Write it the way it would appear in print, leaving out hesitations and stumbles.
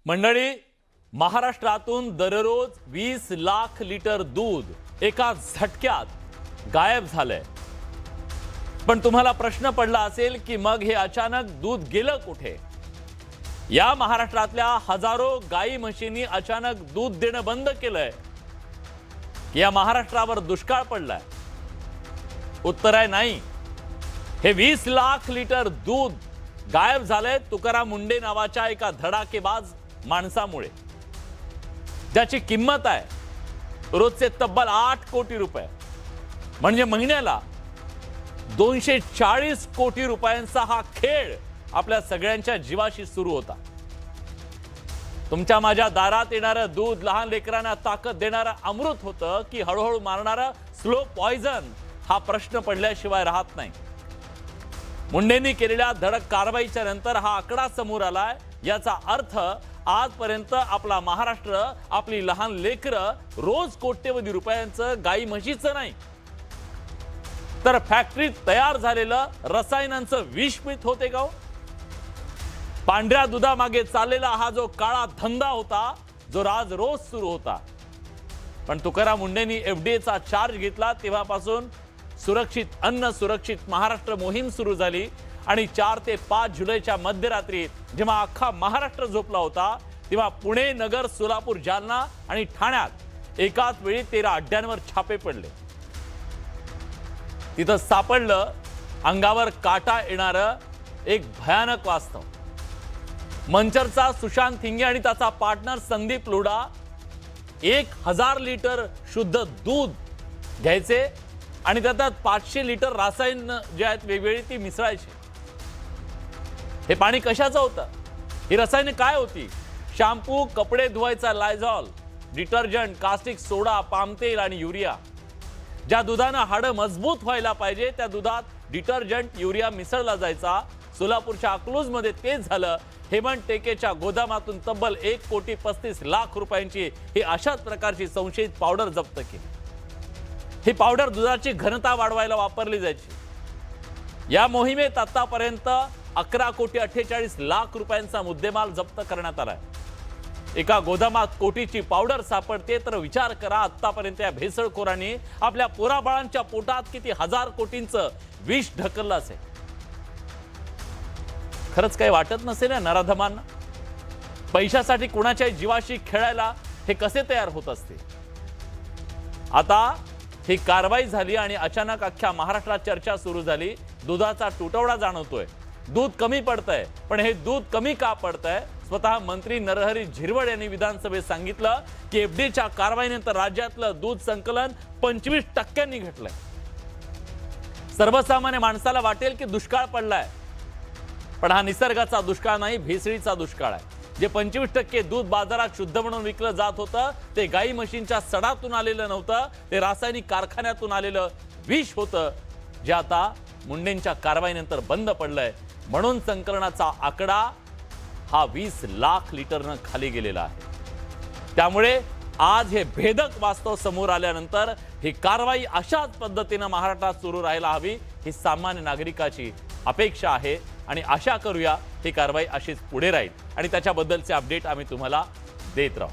मंडळी, महाराष्ट्रातून दररोज 20 लाख लिटर दूध एका झटक्यात गायब झालंय। पण तुम्हाला प्रश्न पडला असेल की मग हे अचानक दूध गेलं कुठे? या महाराष्ट्रातल्या हजारो गाई म्हशींनी अचानक दूध देणं बंद केलंय की या महाराष्ट्रावर दुष्काळ पडलाय? उत्तर आहे नाही। हे 20 लाख लिटर दूध गायब झालंय तुकाराम मुंडे नावाच्या एका धडाकेबाज माणसामुळे, ज्याची किंमत आहे रोजचे तब्बल 8 कोटी रुपये, म्हणजे महिन्याला 240 कोटी रुपयांचा हा खेळ आपल्या सगळ्यांच्या जीवाशी सुरू होता। तुमच्या माझ्या दारात येणारं दूध लहान लेकरांना ताकद देणारं अमृत होतं की हळूहळू मारणारं स्लो पॉइझन, हा प्रश्न पडल्याशिवाय राहत नाही। मुंडेंनी केलेल्या धडक कारवाईच्या नंतर हा आकडा समोर आलाय। याचा अर्थ आजपर्यंत आपला महाराष्ट्र, आपली लहान लेकरं रोज कोट्यवधी रुपयांचं गाई म्हशीचं नाही, तर फॅक्टरीत तयार झालेलं रसायनांचं विष पित होते का? पांढऱ्या दुधामागे चाललेला हा जो काळा धंदा होता, जो राज रोज सुरू होता। पण तुकाराम मुंडेंनी एफडीएचा चार्ज घेतला तेव्हापासून सुरक्षित अन्न सुरक्षित महाराष्ट्र मोहीम सुरू झाली आणि 4 ते 5 जुलैच्या मध्यरात्री जेव्हा अख्खा महाराष्ट्र झोपला होता, तेव्हा पुणे, नगर, सोलापूर, जालना आणि ठाण्यात एकाच वेळी 13 अड्ड्यांवर छापे पडले। तिथं सापडलं अंगावर काटा येणारं एक भयानक वास्तव। मंचरचा सुशांत हिंगे आणि त्याचा पार्टनर संदीप लोढा 1000 लिटर शुद्ध दूध घ्यायचे आणि त्यात 500 लिटर रसायन जे आहेत वेगवेगळी ती मिसळायची। हे पाणी कशाचं होतं? ही रसायने काय होती? शॅम्पू, कपडे धुवायचा लायझॉल, डिटर्जंट, कास्टिक सोडा, पाम तेल आणि युरिया। ज्या दुधानं हाडं मजबूत व्हायला पाहिजे त्या दुधात डिटर्जंट, युरिया मिसळला जायचा। सोलापूरच्या अकलूजमध्ये तेच झालं। हेमंत टेकेच्या गोदामातून तब्बल 1,35,00,000 रुपयांची ही अशाच प्रकारची संशयित पावडर जप्त केली। ही पावडर दुधाची घनता वाढवायला वापरली जायची। या मोहिमेत आतापर्यंत 11,48,00,000 रुपयांचा मुद्देमाल जप्त करण्यात आलाय। एका गोदामात कोटीची पावडर सापडते तर विचार करा, आतापर्यंत या भेसळखोरांनी आपल्या पोराबाळांच्या पोटात किती हजार कोटींचं विष ढकललं असेल। खरंच काही वाटत नसेल या नराधमांना? पैशासाठी कुणाच्या जीवाशी खेळायला हे कसे तयार होत असते? आता ही कारवाई झाली आणि अचानक अख्ख्या महाराष्ट्रात चर्चा सुरू झाली। दुधाचा तुटवडा जाणवतोय, दूध कमी पडतंय। पण हे दूध कमी का पडतंय? स्वतः मंत्री नरहरी झिरवळ यांनी विधानसभेत सांगितलं की एफडीच्या कारवाईनंतर राज्यातलं दूध संकलन 25% घटलंय। सर्वसामान्य माणसाला वाटेल की दुष्काळ पडलाय, पण हा निसर्गाचा दुष्काळ नाही, भेसळीचा दुष्काळ आहे। जे 25% दूध बाजारात शुद्ध म्हणून विकलं जात होतं ते गाई म्हशींच्या सडातून आलेलं नव्हतं, ते रासायनिक कारखान्यातून आलेलं विष होतं, जे आता मुंडेंच्या कारवाईनंतर बंद पडलंय। म्हणून संकलनाचा आकडा हा 20 लाख लिटरनं खाली गेलेला आहे। त्यामुळे आज हे भेदक वास्तव समोर आल्यानंतर ही कारवाई अशाच पद्धतीनं महाराष्ट्रात सुरू राहायला हवी, ही सामान्य नागरिकाची अपेक्षा आहे। आणि आशा करूया ही कारवाई अशीच पुढे राहील आणि त्याच्याबद्दलचे अपडेट आम्ही तुम्हाला देत राहू।